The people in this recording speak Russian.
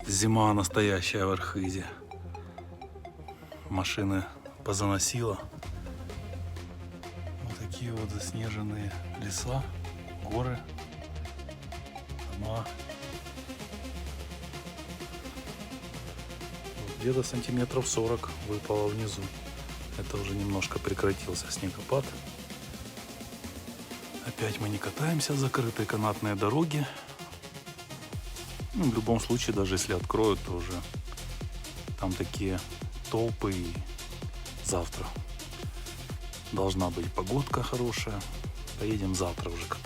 Зима настоящая в Архизе. Машины позаносило. Вот такие вот заснеженные леса, горы, дома. Где-то сантиметров 40 выпало внизу. Это уже немножко прекратился снегопад. Опять мы не катаемся, закрытые канатные дороги. Ну, в любом случае, даже если откроют, то уже там такие толпы. И завтра должна быть погодка хорошая. Поедем завтра уже кататься.